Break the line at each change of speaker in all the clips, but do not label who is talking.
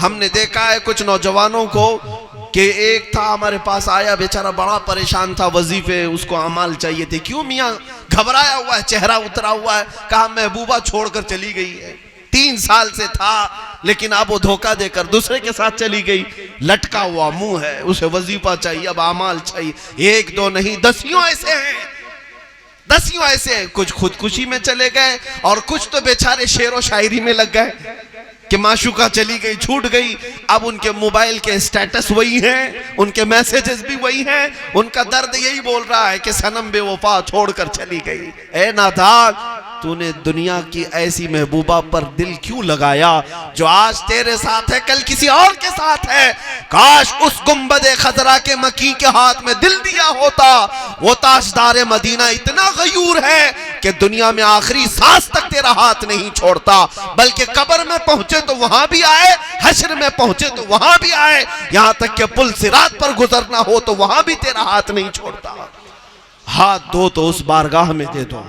हमने देखा है कुछ नौजवानों को कि एक था हमारे पास आया, बेचारा बड़ा परेशान था, वजीफे उसको अमाल चाहिए थे। क्यों मियाँ? घबराया हुआ है, चेहरा उतरा हुआ है। कहा महबूबा छोड़कर चली गई है, 3 साल से था लेकिन अब वो धोखा देकर दूसरे के साथ चली गई। लटका हुआ मुंह है, उसे वजीफा चाहिए, अब अमाल चाहिए। 1 2 नहीं, 10 ऐसे हैं, 10 ऐसे हैं। कुछ खुदकुशी में चले गए और कुछ तो बेचारे शेर व शायरी में लग गए कि माशूका चली गई, छूट गई। अब उनके मोबाइल के स्टेटस वही हैं, उनके मैसेजेस भी वही हैं, उनका दर्द यही बोल रहा है कि सनम बेवफा छोड़कर चली गई। ए नादान, तूने दुनिया की ऐसी महबूबा पर दिल क्यों लगाया जो आज तेरे साथ है कल किसी और के साथ है। काश उस गुंबदे खजरा के मकी के हाथ में दिल दिया होता। वो ताजदार मदीना इतना गयूर है कि दुनिया में आखिरी सांस तक तेरा हाथ नहीं छोड़ता, बल्कि कब्र में पहुंचे तो वहां भी आए, हश्र में पहुंचे तो वहां भी आए, यहां तक कि पुल सिरात पर गुजरना हो तो वहां भी तेरा हाथ नहीं छोड़ता। हाथ दो तो उस बारगाह में दे दो।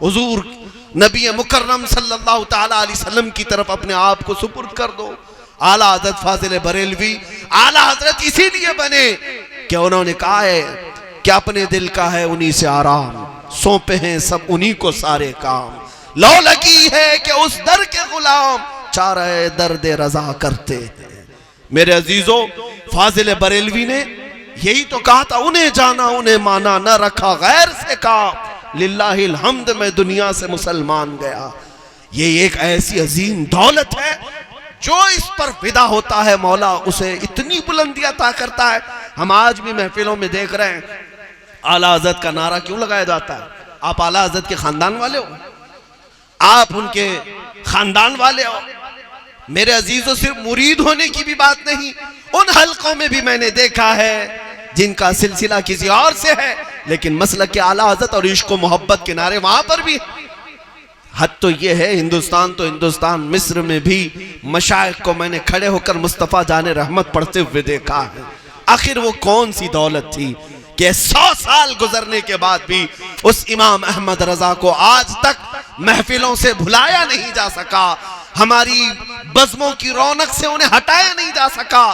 हुजूर नबी मुकर्रम सल्लल्लाहु ताला अलैहि वसल्लम की तरफ अपने आप को सुपुर्द कर दो। आला हज़रत फाजिल बरेलवी आला हजरत इसीलिए बने कि उन्होंने कहा है कि अपने दिल का है उन्हीं से आराम, सौंपे हैं सब उन्हीं को सारे काम। लो लगी है कि उस दर के गुलाम, चारे दर्द रजा करते हैं। मेरे अजीजों, फाजिल बरेलवी ने यही तो कहा था, उन्हें जाना उन्हें माना, न रखा गैर से काम, लिल्लाहिल हम्द में दुनिया से मुसलमान गया। ये एक ऐसी अजीम दौलत है जो इस पर फिदा होता है, मौला उसे इतनी बुलंदी अता करता है। हम आज भी महफिलों में देख रहे हैं, आला हज़रत का नारा क्यों लगाया जाता है? आप आला हज़रत के खानदान वाले हो, आप उनके खानदान वाले हो। मेरे अजीजों, सिर्फ मुरीद होने की भी बात नहीं, उन हलकों में भी मैंने देखा है जिनका सिलसिला किसी और से है, लेकिन मसलक के आला हज़रत और इश्क व मोहब्बत के नारे वहां पर भी। हद तो ये है, हिंदुस्तान तो हिंदुस्तान, मिस्र में भी मशाइख को मैंने खड़े होकर मुस्तफ़ा जाने रहमत पढ़ते हुए देखा है। आखिर वो कौन सी दौलत थी कि 100 साल गुजरने के बाद भी उस इमाम अहमद रजा को आज तक महफिलों से भुलाया नहीं जा सका, हमारी बज़्मों की रौनक से उन्हें हटाया नहीं जा सका।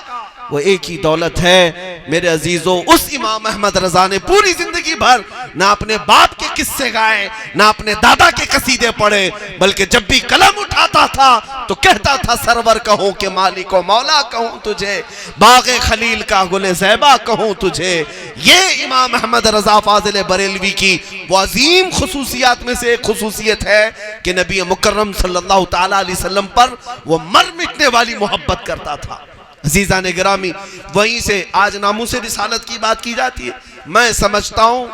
वो एक ही दौलत है मेरे अजीजों, उस इमाम अहमद रजा ने पूरी जिंदगी भर ना अपने बाप के किस्से गाए, ना अपने दादा के कसीदे पढ़े, बल्कि जब भी कलम उठाता था तो कहता था सरवर कहूं कि मालिक व मौला कहूं तुझे, बाग़े खलील का गुले ज़ैबा कहूं तुझे। ये इमाम अहमद रजा फाजिल बरेलवी की वो अजीम खुसूसियात में से एक खुसूसियत है कि नबी मुकर्रम सल्लल्लाहु ताला अलैहि वसल्लम पर वो मर मिटने वाली मोहब्बत करता था। अजीज़ान गिरामी, वहीं से आज नामूसे रिसालत की बात की जाती है। मैं समझता हूं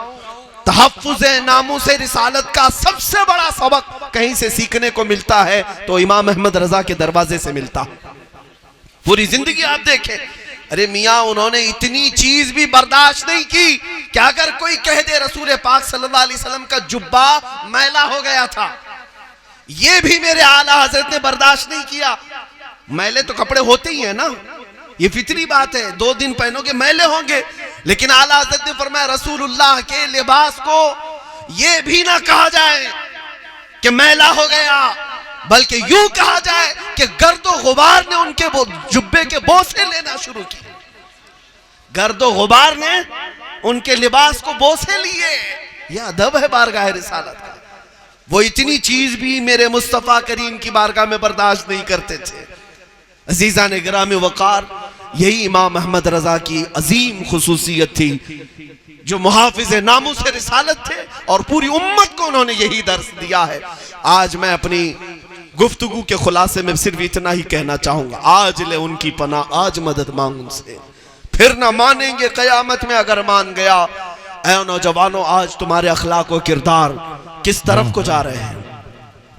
तहफ़्फ़ुज़ नामूसे रिसालत का सबसे बड़ा सबक कहीं से सीखने को मिलता है तो इमाम अहमद रजा के दरवाजे से मिलता। पूरी जिंदगी आप देखें, अरे मियाँ उन्होंने इतनी चीज भी बर्दाश्त नहीं की कि अगर कोई कह दे रसूल पाक सल्लल्लाहु अलैहि वसल्लम का जुब्बा मैला हो गया था, ये भी मेरे आला हजरत ने बर्दाश्त नहीं किया। मैले तो कपड़े होते ही है ना, ये फितरी बात है, 2 दिन पहनोगे मैले होंगे, लेकिन आला हज़रत ने फरमाया रसूलुल्लाह के लिबास को ये भी ना कहा जाए कि मैला हो गया, बल्कि यूं कहा जाए कि गर्दो गुबार ने उनके जुब्बे के बोसे लेना शुरू किए, गर्दो गुबार ने उनके लिबास को बोसे लिए। यह अदब है बारगाह रिसालत का। वो इतनी चीज भी मेरे मुस्तफ़ा करीम की बारगाह में बर्दाश्त नहीं करते थे। अजीज़ान गिरामी वक़ार, यही इमाम अहमद रजा की अजीम खुसूसियत थी जो मुहाफिज़ नामूस रिसालत थे और पूरी उम्मत को उन्होंने यही दर्स दिया है। आज मैं अपनी गुफ्तगू के खुलासे में सिर्फ इतना ही कहना चाहूंगा, आज ले उनकी पनाह, आज मदद मांग उनसे, फिर ना मानेंगे क़यामत में अगर मान गया। ऐ नौजवानों, आज तुम्हारे अखलाक व किरदार किस तरफ को जा रहे हैं,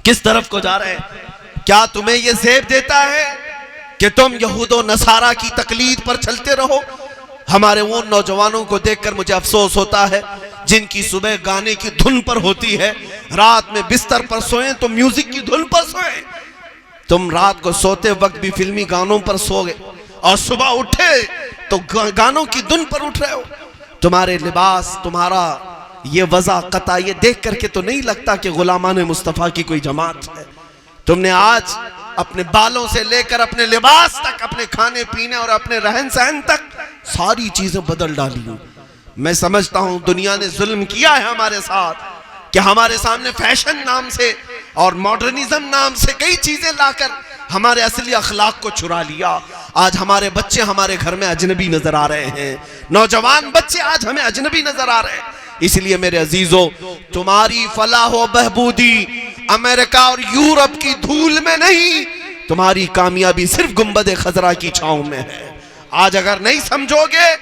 किस तरफ को जा रहे हैं? क्या तुम्हें यह ज़ेब देता है कि तुम यहूदो नसारा की तकलीद पर चलते रहो? हमारे वो नौजवानों को देखकर मुझे अफसोस होता है जिनकी सुबह गाने की धुन पर होती है, रात में बिस्तर पर सोए तो म्यूजिक की धुन पर सोए। तुम रात को सोते वक्त भी फिल्मी गानों पर सो गए और सुबह उठे तो गानों की धुन पर उठ रहे हो। तुम्हारे लिबास, तुम्हारा ये वज़ा कता, ये देख करके तो नहीं लगता कि गुलामान मुस्तफ़ा की कोई जमात है। तुमने आज अपने बालों से लेकर अपने लिबास तक, अपने खाने पीने और अपने रहन सहन तक सारी चीजें बदल डाली हूं। मैं समझता हूं दुनिया ने जुल्म किया है हमारे साथ कि हमारे सामने फैशन नाम से और मॉडर्निज्म नाम से कई चीजें लाकर हमारे असली अखलाक को चुरा लिया। आज हमारे बच्चे हमारे घर में अजनबी नजर आ रहे हैं, नौजवान बच्चे आज हमें अजनबी नजर आ रहे हैं। इसलिए मेरे अजीजों, तुम्हारी फलाह व बहबूदी अमेरिका और यूरोप की धूल में नहीं, तुम्हारी कामयाबी सिर्फ गुंबद खजरा की छांव में है। आज अगर नहीं समझोगे,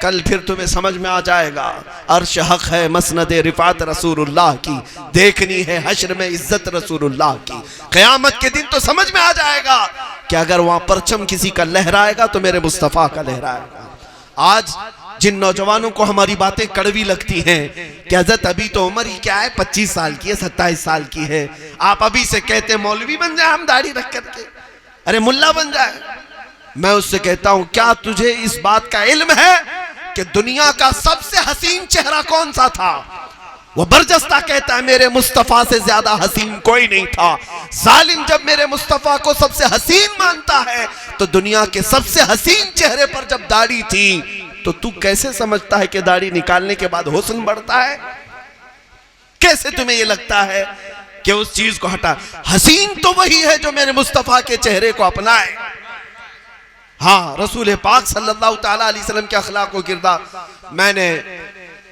कल फिर तुम्हें समझ में आ जाएगा। अर्श हक है मसनद रिफात रसूलुल्लाह की, देखनी है हश्र में इज्जत रसूलुल्लाह की। क़यामत के दिन तो समझ में आ जाएगा कि अगर वहां परचम किसी का लहराएगा तो मेरे मुस्तफ़ा का लहराएगा। आज जिन नौजवानों को हमारी बातें कड़वी लगती हैं कि हज़रत अभी तो उम्र ही क्या है, 25 साल की है, 27 साल की है, आप अभी से कहते हैं मौलवी बन जाए हम दाढ़ी रख करके, अरे मुल्ला बन जाए। मैं उससे कहता हूं, क्या तुझे इस बात का इल्म है कि दुनिया का सबसे हसीन चेहरा कौन सा था? वो बरजस्ता कहता है मेरे मुस्तफा से ज्यादा हसीन कोई नहीं था। जालिम जब मेरे मुस्तफा को सबसे हसीन मानता है तो दुनिया के सबसे हसीन चेहरे पर जब दाढ़ी थी तो तू कैसे समझता है कि दाढ़ी निकालने के बाद हुस्न बढ़ता है? कैसे तुम्हें यह लगता है कि उस चीज को हटा? हसीन तो वही है जो मेरे मुस्तफा के चेहरे को अपनाए। हाँ, रसूल पाक सल्लल्लाहु ताला अलैहि वसल्लम के अखलाक व किरदार। मैंने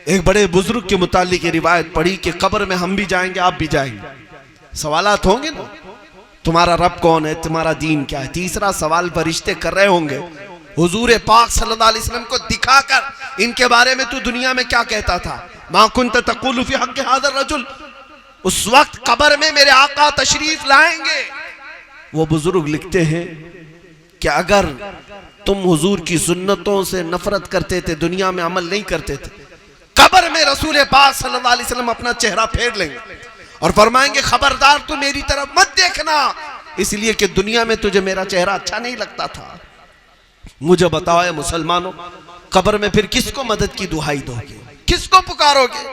एक बड़े बुजुर्ग के मुतालिक ये रिवायत पढ़ी कि कब्र में हम भी जाएंगे, आप भी जाएंगे, सवालात होंगे ना, तुम्हारा रब कौन है, तुम्हारा दीन क्या है। तीसरा सवाल फरिश्ते कर रहे होंगे, हुजूर पाक सल्लल्लाहु अलैहि वसल्लम को दिखाकर इनके बारे में तू दुनिया में क्या कहता था? मा कुन्त तक़ूलु फ़ी हक़्क़ि हाज़ा रजुल। उस वक्त कब्र में मेरे आका तशरीफ लाएंगे। वो बुजुर्ग लिखते हैं कि अगर तुम हुजूर की सुन्नतों से नफरत करते थे, दुनिया में अमल नहीं करते थे, कब्र में रसूल पाक सल्लल्लाहु अलैहि वसल्लम अपना चेहरा फेर लेंगे और फरमाएंगे खबरदार तू मेरी तरफ मत देखना, इसलिए कि दुनिया में तुझे मेरा चेहरा अच्छा नहीं लगता था। मुझे बताओ मुसलमानों, कब्र में फिर किसको मदद की दुहाई दोगे, किसको पुकारोगे?